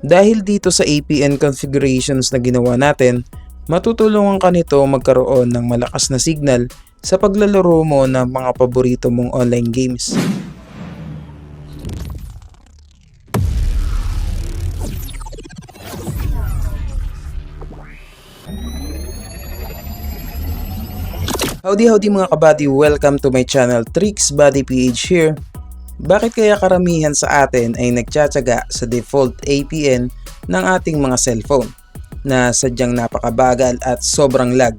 Dahil dito sa APN configurations na ginawa natin, matutulungan ka nito magkaroon ng malakas na signal sa paglalaro mo ng mga paborito mong online games. Howdy mga kabady, welcome to my channel Tricks Buddy PH here. Bakit kaya karamihan sa atin ay nagtsatsaga sa default APN ng ating mga cellphone na sadyang napakabagal at sobrang lag?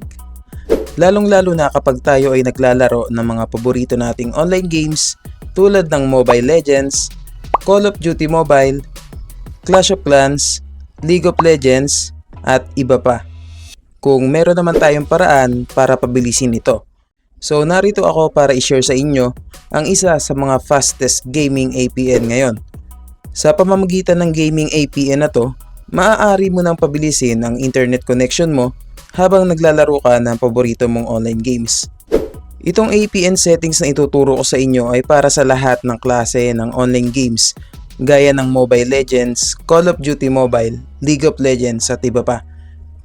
Lalong-lalo na kapag tayo ay naglalaro ng mga paborito nating online games tulad ng Mobile Legends, Call of Duty Mobile, Clash of Clans, League of Legends at iba pa. Kung meron naman tayong paraan para pabilisin ito. So narito ako para i-share sa inyo ang isa sa mga fastest gaming APN ngayon. Sa pamamagitan ng gaming APN na to, maaari mo nang pabilisin ang internet connection mo habang naglalaro ka ng paborito mong online games. Itong APN settings na ituturo ko sa inyo ay para sa lahat ng klase ng online games gaya ng Mobile Legends, Call of Duty Mobile, League of Legends at iba pa.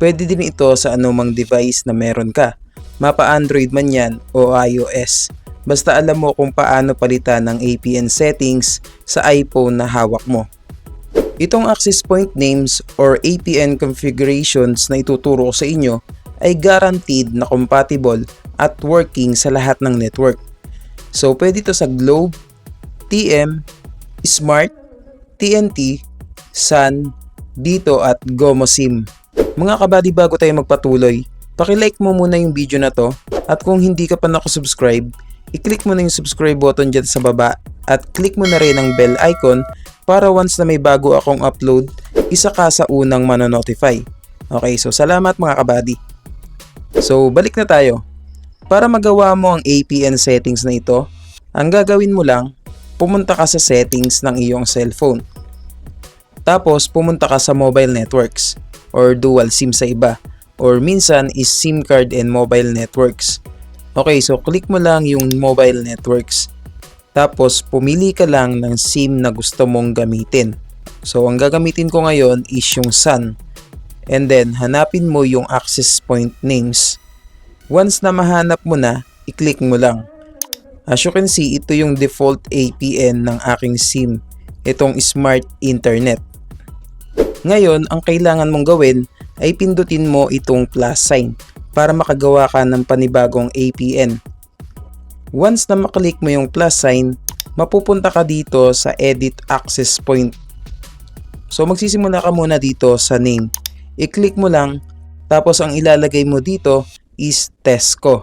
Pwede din ito sa anumang device na meron ka, mapa Android man yan o iOS. Basta alam mo kung paano palitan ng APN settings sa iPhone na hawak mo. Itong access point names or APN configurations na ituturo ko sa inyo ay guaranteed na compatible at working sa lahat ng network. So pwede ito sa Globe, TM, Smart, TNT, Sun, Dito at GomoSIM. Mga kabady, bago tayo magpatuloy, paki-like mo muna yung video na to at kung hindi ka pa nakasubscribe, i-click mo na yung subscribe button dyan sa baba at click mo na rin ang bell icon para once na may bago akong upload, isa ka sa unang manonotify. Okay, so salamat mga kabady. So balik na tayo. Para magawa mo ang APN settings na ito, ang gagawin mo lang, pumunta ka sa settings ng iyong cellphone. Tapos pumunta ka sa mobile networks or dual SIM sa iba, or minsan is SIM card and mobile networks. Okay, so click mo lang yung mobile networks. Tapos pumili ka lang ng SIM na gusto mong gamitin. So ang gagamitin ko ngayon is yung Sun. And then hanapin mo yung access point names. Once na mahanap mo na, i-click mo lang. As you can see, ito yung default APN ng aking SIM. Itong Smart Internet. Ngayon, ang kailangan mong gawin ay pindutin mo itong plus sign para makagawa ka ng panibagong APN. Once na maklik mo yung plus sign, mapupunta ka dito sa Edit Access Point. So magsisimula ka muna dito sa name. I-click mo lang, tapos ang ilalagay mo dito is Tesco.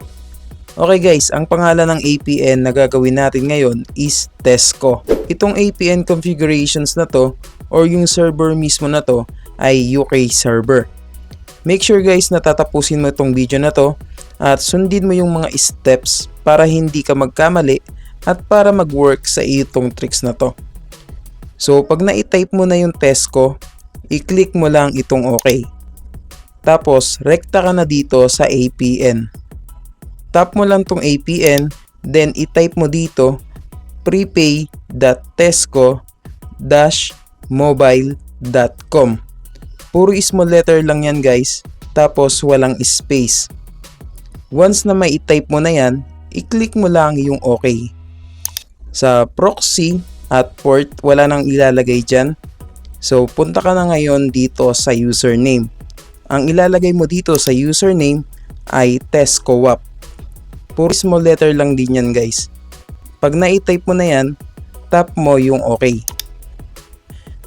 Okay guys, ang pangalan ng APN na gagawin natin ngayon is Tesco. Itong APN configurations na to or yung server mismo na to ay UK server. Make sure guys na tatapusin mo itong video na to at sundin mo yung mga steps para hindi ka magkamali at para mag-work sa itong tricks na to. So pag na-type mo na yung Tesco, i-click mo lang itong OK. Tapos rekta ka na dito sa APN. Tap mo lang tong APN, then i-type mo dito prepay.tesco-mobile.com. Puro small letter lang yan guys, tapos walang space. Once na may i-type mo na yan, i-click mo lang yung OK. Sa proxy at port, wala nang ilalagay dyan. So punta ka na ngayon dito sa username. Ang ilalagay mo dito sa username ay TescoWap. Puro small letter lang din yan guys. Pag na-type mo na yan, tap mo yung OK.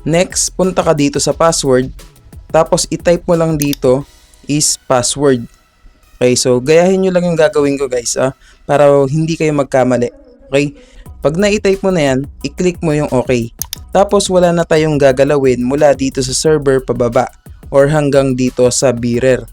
Next, punta ka dito sa password. Tapos i-type mo lang dito is password. Okay, so gayahin nyo lang yung gagawin ko guys para hindi kayo magkamali. Okay, pag na-type mo na yan, i-click mo yung OK. Tapos wala na tayong gagalawin mula dito sa server pababa or hanggang dito sa bearer.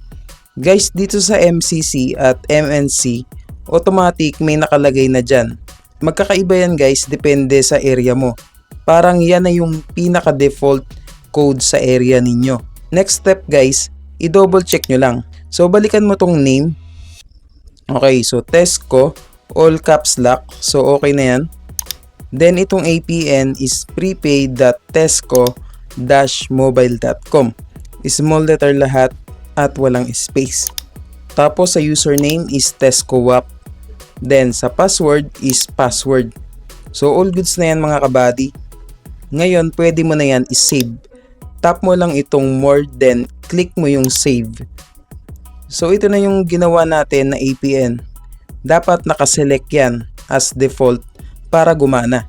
Guys, dito sa MCC at MNC, automatic may nakalagay na dyan. Magkakaiba yan guys, depende sa area mo. Parang yan na yung pinaka default code sa area ninyo. Next step guys, i-double check nyo lang. So balikan mo tong name. Okay, so Tesco, all caps lock. So okay na yan. Then itong APN is prepaid.tesco trixbuddyph.mobile.com. Small letter lahat at walang space. Tapos sa username is testcoop. Then sa password is password. So all goods na yan mga kabady. Ngayon pwede mo na yan is-save. Tap mo lang itong more, then click mo yung save. So ito na yung ginawa natin na APN. Dapat nakaselect yan as default para gumana.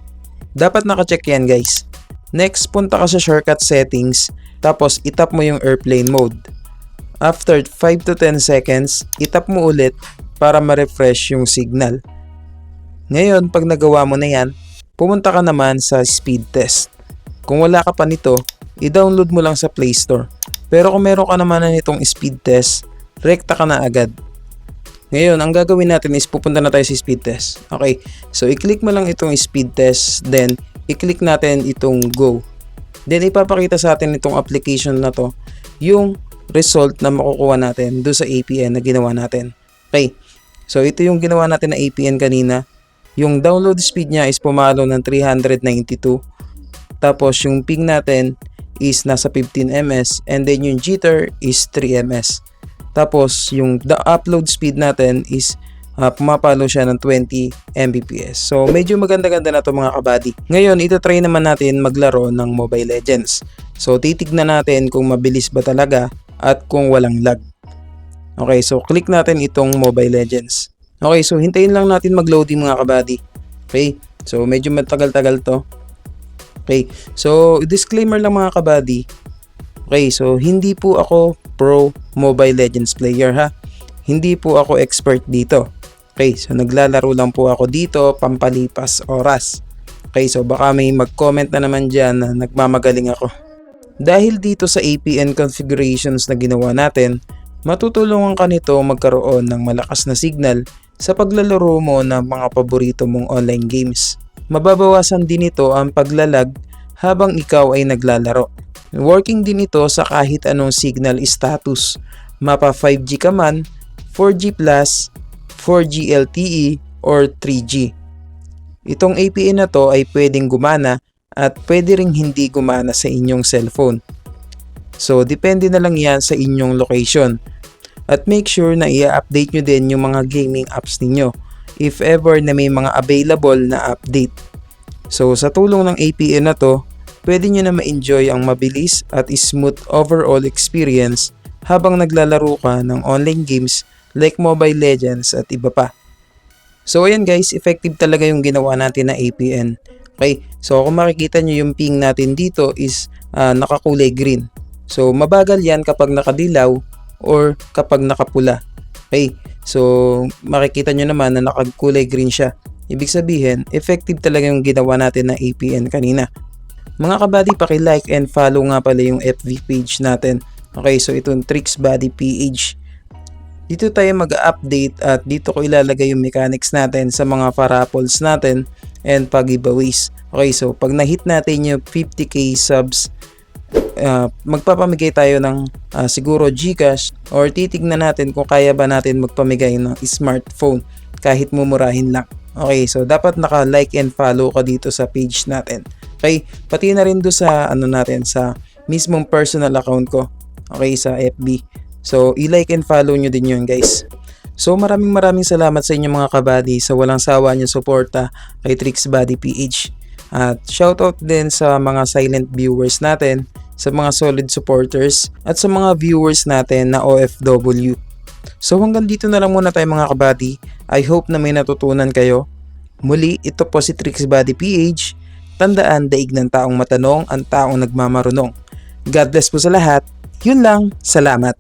Dapat nakacheck yan guys. Next, punta ka sa shortcut settings, tapos itap mo yung airplane mode. After 5 to 10 seconds, itap mo ulit para ma-refresh yung signal. Ngayon, pag nagawa mo na yan, pumunta ka naman sa speed test. Kung wala ka pa nito, i-download mo lang sa Play Store. Pero kung meron ka naman na nitong speed test, rekta ka na agad. Ngayon, ang gagawin natin is pupunta na tayo sa speed test. Okay, so i-click mo lang itong speed test, then i-click natin itong go. Then ipapakita sa atin itong application na to, yung result na makukuha natin doon sa APN na ginawa natin. Okay, so ito yung ginawa natin na APN kanina. Yung download speed niya is pumalo ng 392. Tapos yung ping natin is nasa 15 ms, and then yung jitter is 3 ms. Tapos yung upload speed natin is pumapalo siya ng 20 Mbps. So medyo maganda-ganda na to mga kabady. Ngayon ito-try naman natin maglaro ng Mobile Legends. So titignan natin kung mabilis ba talaga at kung walang lag. Okay, so click natin itong Mobile Legends. Okay, so hintayin lang natin mag-loading mga kabady. Okay, so medyo matagal-tagal to. Okay, so disclaimer lang mga kabady. Okay, so hindi po ako pro Mobile Legends player ha. Hindi po ako expert dito. Okay, so naglalaro lang po ako dito pampalipas oras. Okay, so baka may mag-comment na naman dyan na nagmamagaling ako. Dahil dito sa APN configurations na ginawa natin, matutulungan ka nito magkaroon ng malakas na signal sa paglalaro mo ng mga paborito mong online games. Mababawasan din ito ang paglalag habang ikaw ay naglalaro. Working din ito sa kahit anong signal status. Mapa 5G ka man, 4G+, 4G LTE, or 3G. Itong APN na to ay pwedeng gumana at pwede ring hindi gumana sa inyong cellphone. So depende na lang yan sa inyong location. At make sure na i-update nyo din yung mga gaming apps ninyo if ever na may mga available na update. So sa tulong ng APN na to, pwede nyo na ma-enjoy ang mabilis at smooth overall experience habang naglalaro ka ng online games like Mobile Legends at iba pa. So ayan guys, effective talaga yung ginawa natin na APN. Okay, so kung makikita nyo yung ping natin dito is nakakulay green. So mabagal yan kapag nakadilaw or kapag nakapula. Okay, so makikita nyo naman na nakakulay green siya. Ibig sabihin, effective talaga yung ginawa natin na APN kanina. Mga kabady, paki-like and follow nga pala yung FB page natin. Okay, so itong TrixBuddyPH. Dito tayo mag-update at dito ko ilalagay yung mechanics natin sa mga parables natin and pag-giveaways. Okay, so pag na-hit natin yung 50k subs, magpapamigay tayo ng siguro GCash, or titignan natin kung kaya ba natin magpamigay ng smartphone kahit mumurahin lang. Okay, so dapat naka-like and follow ka dito sa page natin. Okay, pati na rin doon sa natin sa mismong personal account ko. Okay, sa FB. So i-like and follow nyo din yun guys. So maraming salamat sa inyo mga kabady sa walang sawa nyo suporta kay TrixBuddyPH. At shoutout din sa mga silent viewers natin, sa mga solid supporters, at sa mga viewers natin na OFW. So hanggang dito na lang muna tayo mga kabady. I hope na may natutunan kayo. Muli, ito po si TrixBuddyPH. Tandaan, daig ng taong matanong ang taong nagmamarunong. God bless po sa lahat. Yun lang, salamat.